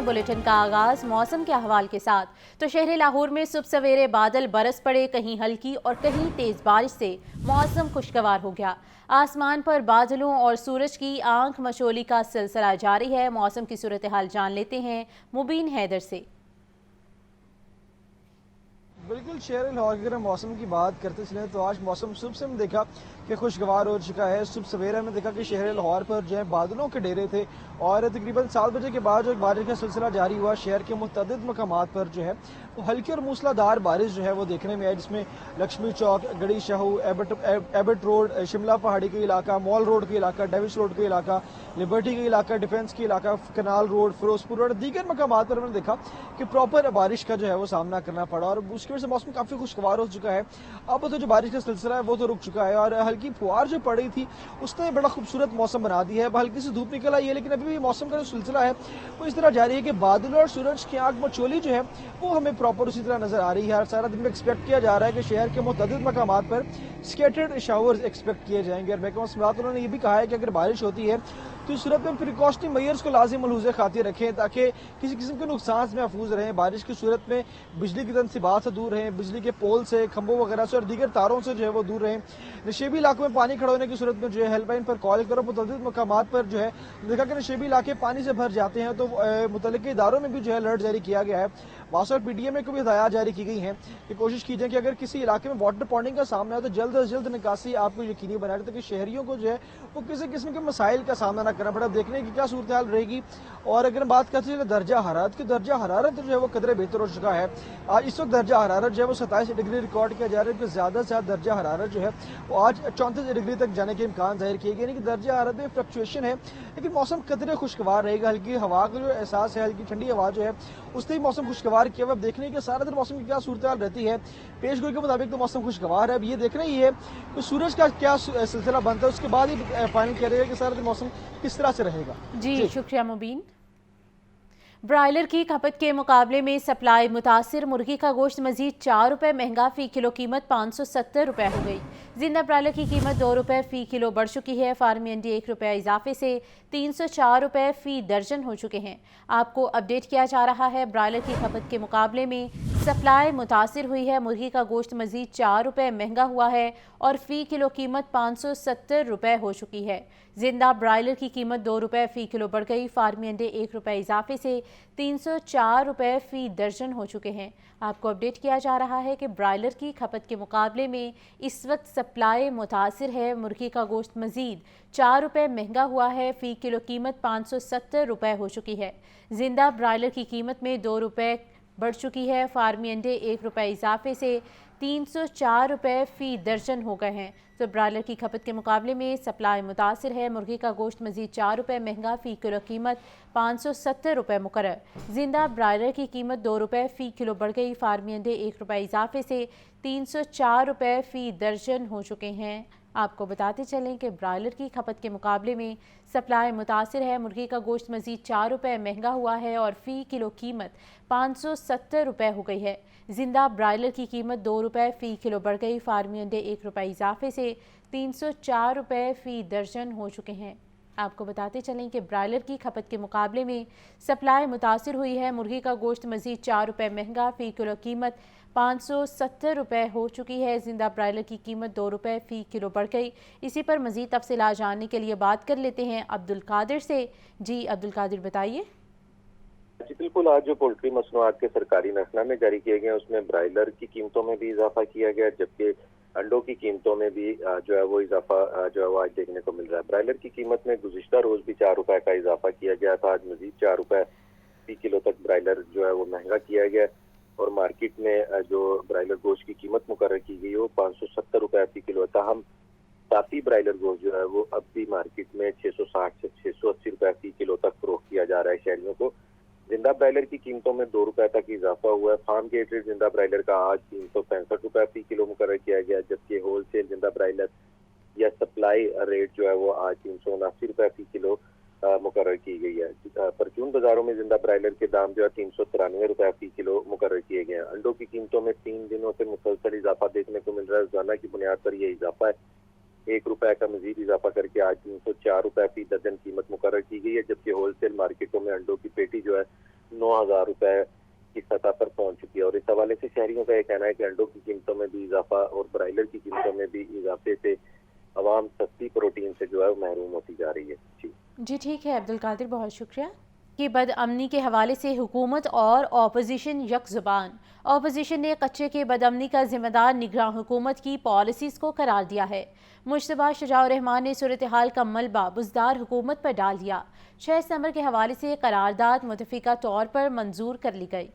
Bulletin का आगाज मौसम के अहवाल के साथ। तो शहर लाहौर में सुबह सवेरे बादल बरस पड़े, कहीं हल्की और कहीं तेज बारिश से मौसम खुशगवार हो गया। आसमान पर बादलों और सूरज की आंख मचोली का सिलसिला जारी है। मौसम की सूरत हाल जान लेते हैं मुबीन हैदर से। बिल्कुल शहर लाहौर की अगर मौसम की बात करते चलें तो आज मौसम सुबह से हमने देखा कि खुशगवार हो चुका है। सुबह सवेरे हमने देखा कि शहर लाहौर पर जो है बादलों के डेरे थे और तकरीबन 7 बजे के बाद जो बारिश का सिलसिला जारी हुआ, शहर के मुतअद्दिद मकामात पर जो है वो हल्की और मूसलाधार बारिश जो है वो देखने में आई, जिसमें लक्ष्मी चौक, गड़ी शाहू, एबट रोड, शिमला पहाड़ी के इलाका, मॉल रोड के इलाका, डेविस रोड के इलाका, लिबर्टी के इलाका, डिफेंस के इलाका, कनाल रोड, फिरोजपुर रोड, दीगर मकामात पर हमने देखा कि प्रॉपर बारिश का जो है वो सामना करना पड़ा और उसकी वजह से मौसम काफ़ी खुशगवार हो चुका है। अब तो जो बारिश का सिलसिला है वो तो रुक चुका है और हल्की फुहार जो पड़ी थी उसने बड़ा खूबसूरत मौसम बना दिया है। अब हल्की सी धूप निकल आई है, लेकिन अभी भी मौसम का जो सिलसिला है वो इस तरह जारी है कि बादल और सूरज की आंख मचोली जो है वो हमें प्रॉपर उसी तरह नजर आ रही है। सारा दिन में एक्सपेक्ट किया जा रहा है कि शहर के मुतअद्दिद मकामात पर स्कैटर्ड शावर्स एक्सपेक्ट किए जाएंगे और महकमा मौसमियात उन्होंने ये भी कहा है कि अगर बारिश होती है तो इस सूरत में प्रिकॉशनरी मेजर्स को लाजिम मलहूज़े खातिर रखें ताकि किसी किस्म के नुकसान से महफूज रहें। बारिश की सूरत में बिजली की तनसीबात से दूर रहें, बिजली के पोल से, खंभों वगैरह से और दीगर तारों से जो है वो दूर रहें। नशेबी इलाकों में पानी खड़ा होने की सूरत में जो है हेल्पलाइन पर कॉल करो। मुतअद्दिद मकामात पर जो है देखा कि नशेबी इलाके पानी से भर जाते हैं तो मुतल्लिक़ इदारों में भी जो है अलर्ट जारी किया गया है। वासा और पीडीएम में को भी हिदायत जारी की गई हैं कि कोशिश की जाए कि अगर किसी इलाके में वाटर पॉन्डिंग का सामना है तो जल्द अज जल्द निकासी आपको यकीनी बनाए ताकि शहरियों को जो है वो किसी किस्म के मसाइल का सामना न करना पड़े। अब देखने की क्या सूरत हाल रहेगी। और अगर बात करते हैं दर्जा हरारत की, दर्जा हरारत जो है वो कदरे बेहतर हो चुका है। आज इस वक्त दर्जा हरारत जो है वो 27 डिग्री रिकॉर्ड किया जा रहा है कि ज़्यादा से ज़्यादा दर्जा हरारत जो है वो आज 34 डिग्री तक जाने के इम्कान जाहिर किए गए। यानी कि दर्जा हरारत में फ्लक्चुएशन है, लेकिन मौसम कदरे खुशगवार रहेगा। हल्की हवा का जो एहसास है, हल्की ठंडी हवा जो है उससे ही मौसम खुशगवार किया हुआ। अब देखने के सारा दिन मौसम की क्या सूरत हाल रहती है। पेश गोई के मुताबिक तो मौसम खुशगवार है। अब ये देखना ही है कि सूरज का क्या सिलसिला बनता है, उसके बाद ही फाइनल करेगा कि सारा दिन मौसम किस तरह से रहेगा। जी शुक्रिया मुबीन। ब्रायलर की खपत के मुकाबले में सप्लाई मुतासिर, मुर्गी का गोश्त मजीद 4 रुपये महंगा, फ़ी किलो कीमत 570 रुपये हो गई। जिंदा ब्रायलर की कीमत 2 रुपये फ़ी किलो बढ़ चुकी है। फार्मी अंडे 1 रुपये इजाफे से 304 रुपये फ़ी दर्जन हो चुके हैं। आपको अपडेट किया जा रहा है, ब्रायलर की खपत के मुकाबले में सप्लाई मुतासिर हुई है। मुर्गी का गोश्त मजीद 4 रुपये महंगा हुआ है और फ़ी किलो कीमत 570 रुपये हो चुकी है। जिंदा ब्रायलर की कीमत 2 रुपये फ़ी किलो बढ़ गई। फार्मी अंडे 1 रुपये इजाफे से 304 रुपये फ़ी दर्जन हो चुके हैं। आपको अपडेट किया जा रहा है कि ब्रायलर की खपत के मुकाबले में इस वक्त सप्लाई मुतासिर है। मुर्गी का गोश्त मजीद 4 रुपये महंगा हुआ है। फ़ी किलो कीमत 570 रुपये हो चुकी है। जिंदा ब्रायलर की कीमत में 2 रुपये बढ़ चुकी है। फार्मी अंडे 1 रुपये इजाफे से 304 रुपये फ़ी दर्जन हो गए हैं। तो ब्रायलर की खपत के मुकाबले में सप्लाई मुतासिर है। मुर्गी का गोश्त मजीद 4 रुपये महंगा, फ़ी किलो कीमत 570 रुपये मुकर्रर। जिंदा ब्रायलर की कीमत 2 रुपये फ़ी किलो बढ़ गई। फार्मी अंडे 1 रुपये इजाफे से 304 रुपये फ़ी दर्जन हो चुके हैं। आपको बताते चलें कि ब्रायलर की खपत के मुकाबले में सप्लाई मुतासिर है। मुर्गी का गोश्त मजीद 4 रुपये महंगा हुआ है और फ़ी किलो कीमत 570 रुपये हो गई है। जिंदा ब्रायलर की कीमत 2 रुपये फ़ी किलो बढ़ गई। फार्मी अंडे 1 रुपये इजाफे से 304 रुपये फ़ी दर्जन हो चुके हैं। आपको बताते चलें कि ब्रायलर की खपत के मुकाबले में सप्लाई मुतासिर हुई है। मुर्गी का गोश्त मजीद 4 रुपये महंगा, फ़ी किलो कीमत 570 रुपये हो चुकी है। जिंदा ब्रायलर की कीमत 2 रुपये फ़ी किलो बढ़ गई। इसी पर मज़ीद तफसीलात जानने के लिए बात कर लेते हैं अब्दुल कादिर से। जी अब्दुल कादिर बताइए। जी बिल्कुल, आज जो पोल्ट्री मसनूआत के सरकारी नफरनामे जारी किए गए उसमें ब्रायलर की कीमतों में भी इजाफा किया गया, जबकि अंडों की कीमतों में भी जो है वो इजाफा जो है वो आज देखने को मिल रहा है। ब्रायलर की कीमत में गुज़िश्ता रोज़ भी 4 रुपये का इजाफा किया गया था। आज मजीद 4 रुपये फ़ी किलो तक ब्रायलर जो है वो महंगा किया गया और मार्केट में जो ब्रायलर गोश्त की कीमत मुकर्रर की गई वो 570 रुपये फ़ी किलो था। हम साफी ब्रायलर गोश्त जो है वो अब भी मार्केट में 660 से 680 रुपये फ़ी किलो तक फरोख्त किया जा रहा है शहरियों को। जिंदा ब्रायलर की कीमतों में 2 रुपये तक इजाफा हुआ है। फार्म गेट रेट जिंदा ब्रायलर का आज 365 रुपये फ़ी किलो मुकर्रर किया गया, जबकि होल सेल जिंदा ब्रायलर या सप्लाई रेट जो है वो आज 379 रुपये फ़ी किलो मुकर्रर की गई है। परचून बाजारों में जिंदा ब्रायलर के दाम जो है 393 रुपये फ़ी किलो मुकर्रर किए गए हैं। अंडों की कीमतों में 3 दिनों से मुसलसल इजाफा देखने को मिल रहा है। रोजाना की बुनियाद पर यह इजाफा है। 1 रुपये का मजीद इजाफा करके आज 304 रुपये फ़ी दर्जन कीमत मुकर्रर की गई है, जबकि होलसेल मार्केटों में अंडों की पेटी जो है 9,000 روپے کی سطح پر پہنچ چکی ہے. اور اس حوالے سے شہریوں کا یہ کہنا ہے کہ انڈوں کی قیمتوں میں بھی اضافہ اور برائلر کی قیمتوں میں بھی اضافے سے عوام سستی پروٹین سے جو ہے وہ محروم ہوتی جا رہی ہے. جی ٹھیک ہے عبدالقادر، بہت شکریہ. کہ بد امنی کے حوالے سے حکومت اور اپوزیشن یک زبان. اپوزیشن نے کچے کے بد امنی کا ذمہ دار نگراں حکومت کی پالیسیز کو قرار دیا ہے. مشتبہ شجاع الرحمان نے صورتحال کا ملبہ بزدار حکومت پر ڈال دیا. 6 ستمبر کے حوالے سے قرارداد متفقہ طور پر منظور کر لی گئی.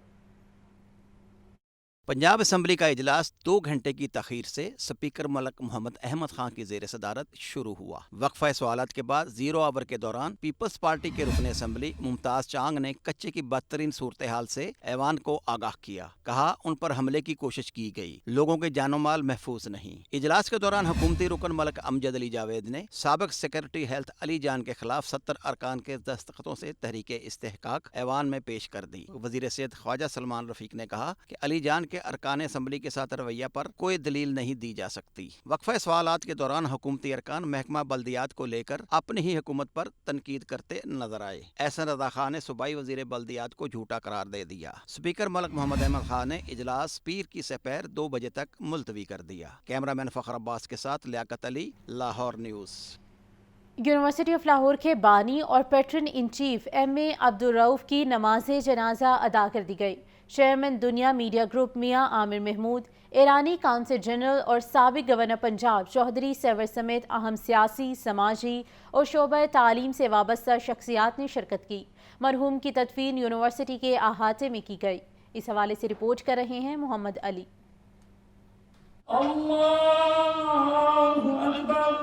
پنجاب اسمبلی کا اجلاس 2 گھنٹے کی تاخیر سے سپیکر ملک محمد احمد خان کی زیر صدارت شروع ہوا. وقفہ سوالات کے بعد 0 آور کے دوران پیپلز پارٹی کے رکن اسمبلی ممتاز چانگ نے کچے کی بدترین صورتحال سے ایوان کو آگاہ کیا. کہا ان پر حملے کی کوشش کی گئی، لوگوں کے جان و مال محفوظ نہیں. اجلاس کے دوران حکومتی رکن ملک امجد علی جاوید نے سابق سیکرٹری ہیلتھ علی جان کے خلاف 70 ارکان کے دستخطوں سے تحریک استحقاق ایوان میں پیش کر دی. وزیر صحت خواجہ سلمان رفیق نے کہا کہ علی جان کے ارکان اسمبلی کے ساتھ رویہ پر کوئی دلیل نہیں دی جا سکتی. وقفہ سوالات کے دوران حکومتی ارکان محکمہ بلدیات کو لے کر اپنی ہی حکومت پر تنقید کرتے نظر آئے. احسن رضا خان نے صوبائی وزیر بلدیات کو جھوٹا قرار دے دیا. اسپیکر ملک محمد احمد خان نے اجلاس پیر کی سپہر 2 بجے تک ملتوی کر دیا. کیمرہ مین فخر عباس کے ساتھ Liaqat Ali, Lahore news. University of Lahore کے بانی اور patron in chief M A Abdul Rauf کی نماز جنازہ ادا کر دی گئی. چیئرمین دنیا میڈیا گروپ میاں عامر محمود، ایرانی کونسل جنرل اور سابق گورنر پنجاب چودھری سیور سمیت اہم سیاسی، سماجی اور شعبہ تعلیم سے وابستہ شخصیات نے شرکت کی. مرحوم کی تدفین یونیورسٹی کے احاطے میں کی گئی. اس حوالے سے رپورٹ کر رہے ہیں محمد علی. اللہ اکبر.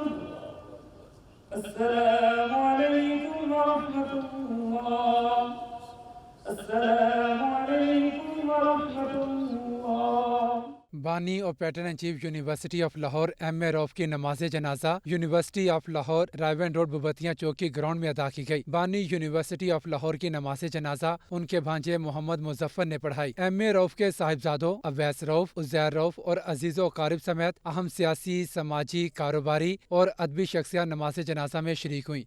السلام علیکم ورحمۃ اللہ. السلام علیکم ورحمۃ اللہ. بانی اور patron in chief university of Lahore M A Rauf کی نماز جنازہ university of Lahore Raiwind road Babtian چوک کی گراؤنڈ میں ادا کی گئی. بانی یونیورسٹی آف لاہور کی نماز جنازہ ان کے بھانجے محمد مظفر نے پڑھائی. ایم اے رؤف کے صاحبزادوں اویس رؤف، عزیر رؤف اور عزیز و اقارب سمیت اہم سیاسی، سماجی، کاروباری اور ادبی شخصیات نماز جنازہ میں شریک ہوئیں.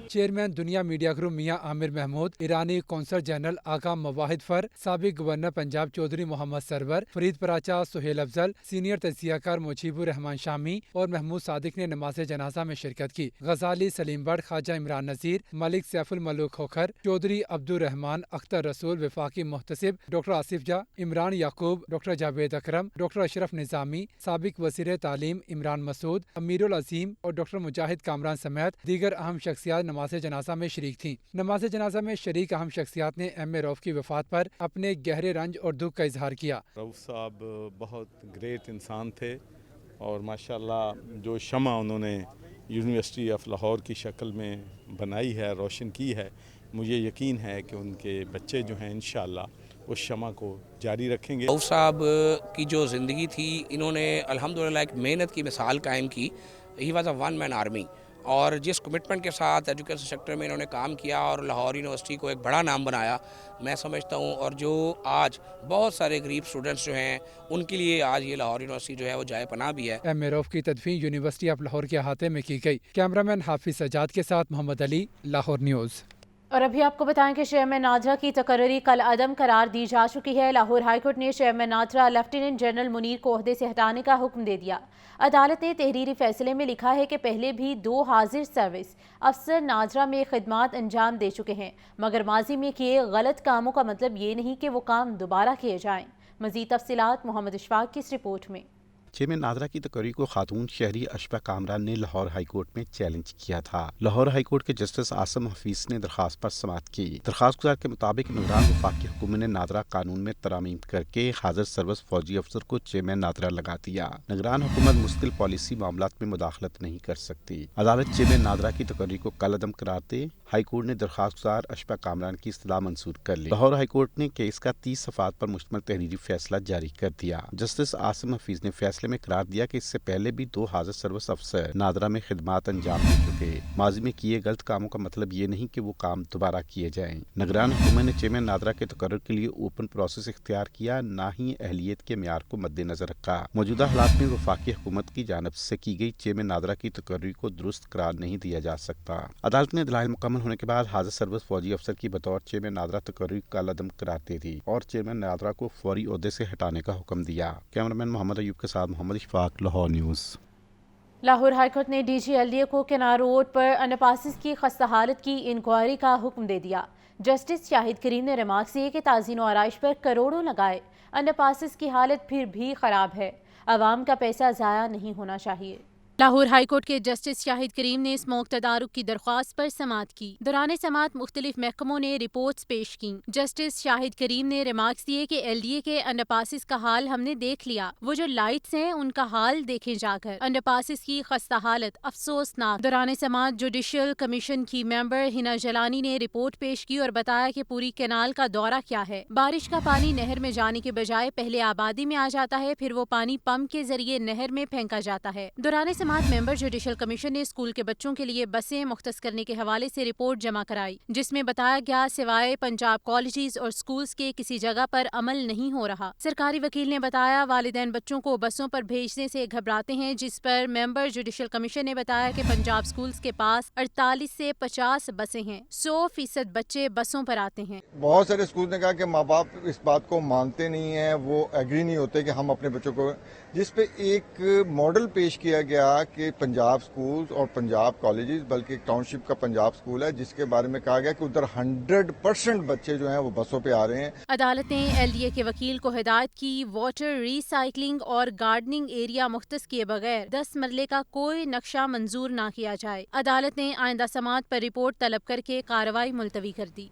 چیئرمین دنیا میڈیا گروپ میاں عامر محمود، ایرانی کونسل جنرل آقا مواحد فر، سابق گورنر پنجاب چودھری محمد سرور، فرید پراچا، سہیل افضل، سینئر تجزیہ کار مجیب الرحمان شامی اور محمود صادق نے نماز جنازہ میں شرکت کی. غزالی سلیم بٹ، خواجہ عمران نذیر، ملک سیف الملوک کھوکھر، چودھری عبدالرحمان، اختر رسول، وفاقی محتسب ڈاکٹر آصف جا، عمران یعقوب، ڈاکٹر جاوید اکرم، ڈاکٹر اشرف نظامی، سابق وزیر تعلیم عمران مسعود، امیر العظیم اور ڈاکٹر مجاہد کامران سمیت دیگر اہم شخصیات نماز جنازہ میں شریک تھیں. نماز جنازہ میں شریک اہم شخصیات نے ایم اے رؤف کی وفات پر اپنے گہرے رنج اور دکھ کا اظہار کیا. رؤف صاحب بہت گریٹ انسان تھے اور ماشاءاللہ جو شمع انہوں نے یونیورسٹی آف لاہور کی شکل میں بنائی ہے، روشن کی ہے، مجھے یقین ہے کہ ان کے بچے جو ہیں انشاءاللہ اس شمع کو جاری رکھیں گے. رؤف صاحب کی جو زندگی تھی، انہوں نے الحمدللہ ایک محنت کی مثال قائم کی. He was a one man army, اور جس کمٹمنٹ کے ساتھ ایجوکیشن سیکٹر میں انہوں نے کام کیا اور لاہور یونیورسٹی کو ایک بڑا نام بنایا، میں سمجھتا ہوں. اور جو آج بہت سارے غریب اسٹوڈنٹس جو ہیں ان کے لیے آج یہ لاہور یونیورسٹی جو ہے وہ جائے پناہ بھی ہے. ایم اے رؤف کی تدفین یونیورسٹی آف لاہور کے احاطے میں کی گئی. کیمرہ مین حافظ سجاد کے ساتھ محمد علی، لاہور نیوز. اور ابھی آپ کو بتائیں کہ چیئرمین نادرا کی تقرری کل عدم قرار دی جا چکی ہے. لاہور ہائی کورٹ نے chairman NADRA lieutenant general Munir کو عہدے سے ہٹانے کا حکم دے دیا. عدالت نے تحریری فیصلے میں لکھا ہے کہ پہلے بھی 2 حاضر سروس افسر نادرا میں خدمات انجام دے چکے ہیں، مگر ماضی میں کیے غلط کاموں کا مطلب یہ نہیں کہ وہ کام دوبارہ کیے جائیں. مزید تفصیلات محمد اشفاق کی اس رپورٹ میں. چیئرمین نادرا کی تقرری کو خاتون شہری اشفا کامران نے لاہور ہائی کورٹ میں چیلنج کیا تھا. لاہور ہائی کورٹ کے جسٹس عاصم حفیظ نے درخواست پر سماعت کی. درخواست گزار کے مطابق نگران وفاقی حکومت نے نادرا قانون میں ترامیم کر کے حاضر سروس فوجی افسر کو چیئرمین نادرا لگا دیا. نگران حکومت مستقل پالیسی معاملات میں مداخلت نہیں کر سکتی. عدالت چیئرمین نادرا کی تقرری کو کل عدم قرار دے ہائی کورٹ نے درخواست گزار اشفا کامران کی استدعا منظور کر لی. لاہور ہائی کورٹ نے کیس کا 30 صفحات پر مشتمل تحریری فیصلہ جاری کر دیا. جسٹس عاصم حفیظ نے فیصلے फैसले में करार दिया कि इससे पहले भी 2 हाज़र सर्विस अफसर नादरा में खिदमात अंजाम दे चुके। माजी में किए गलत कामों का मतलब ये नहीं कि वो काम दोबारा किए जाएं। निगरान हुकूमत ने चेयरमैन नादरा के तकर्रुर के लिए ओपन प्रोसेस इख्तियार किया, ना ही अहलियत के म्यार को मद्देनजर रखा। मौजूदा हालात में वफाकी हुकूमत की जानिब से की गई चेयरमैन नादरा की तकर्री को दुरुस्त करार नहीं दिया जा सकता। अदालत ने दलाइल मुकम्मल होने के बाद हाजिर सर्विस फौजी अफसर की बतौर चेयरमैन नादरा तकर्री का लदम करार दे दी और चेयरमैन नादरा को फौरी ओहदे से हटाने का हुक्म दिया। कैमरामैन मोहम्मद अयूब के साथ मोहम्मद इशफाक, लाहौर न्यूज़। लाहौर हाईकोर्ट ने DG LDA को किनार रोड पर अंडरपासेस की खस्ता हालत की इंक्वायरी का हुक्म दे दिया। जस्टिस शाहिद करीम ने रिमार्क्स दिए कि ताज़ीन और आराइश पर करोड़ों लगाए, अंडरपासेस की हालत फिर भी खराब है, आवाम का पैसा ज़ाया नहीं होना चाहिए। लाहौर हाईकोर्ट के जस्टिस शाहिद करीम ने स्मोक तदारुक की दरख्वास्त पर समाअत की। दौरान समाअत मुख्तलिफ महकमों ने रिपोर्ट्स पेश की। जस्टिस शाहिद करीम ने रिमार्क्स दिए कि LDA के अंडरपासेस का हाल हमने देख लिया, वो जो लाइट्स हैं उनका हाल देखें जाकर। अंडरपासेस की खस्ता हालत अफसोसनाक। दौरान समाअत जुडिशल कमीशन की मेंबर हिना जलानी ने रिपोर्ट पेश की और बताया कि पूरी कैनाल का दौरा क्या है। बारिश का पानी नहर में जाने के बजाय पहले आबादी में आ जाता है, फिर वो पानी पंप के जरिए नहर में फेंका जाता है। दौरान मेंबर जुडिशल कमीशन ने स्कूल के बच्चों के लिए बसें मुख्तस करने के हवाले से रिपोर्ट जमा कराई, जिसमें बताया गया सिवाय पंजाब कॉलेजेस और स्कूल्स के किसी जगह पर अमल नहीं हो रहा। सरकारी वकील ने बताया वालिदैन बच्चों को बसों पर भेजने से घबराते हैं, जिस पर मेंबर जुडिशल कमीशन ने बताया कि पंजाब स्कूल्स के पास 48 से 50 बसें हैं, 100% बच्चे बसों पर आते हैं। बहुत सारे स्कूल ने कहा कि माँ बाप इस बात को मानते नहीं है, वो एग्री नहीं होते कि हम अपने बच्चों को, जिस पे एक मॉडल पेश किया गया कि पंजाब स्कूल्स और पंजाब कॉलेजेस, बल्कि टाउनशिप का पंजाब स्कूल है, जिसके बारे में कहा गया कि उधर 100% बच्चे जो हैं वो बसों पे आ रहे हैं। अदालत ने LDA के वकील को हिदायत की वाटर रिसाइकलिंग और गार्डनिंग एरिया मुख्तस किए बगैर 10 मरले का कोई नक्शा मंजूर न किया जाए। अदालत ने आइंदा समाअत पर रिपोर्ट तलब करके कार्रवाई मुलतवी कर दी।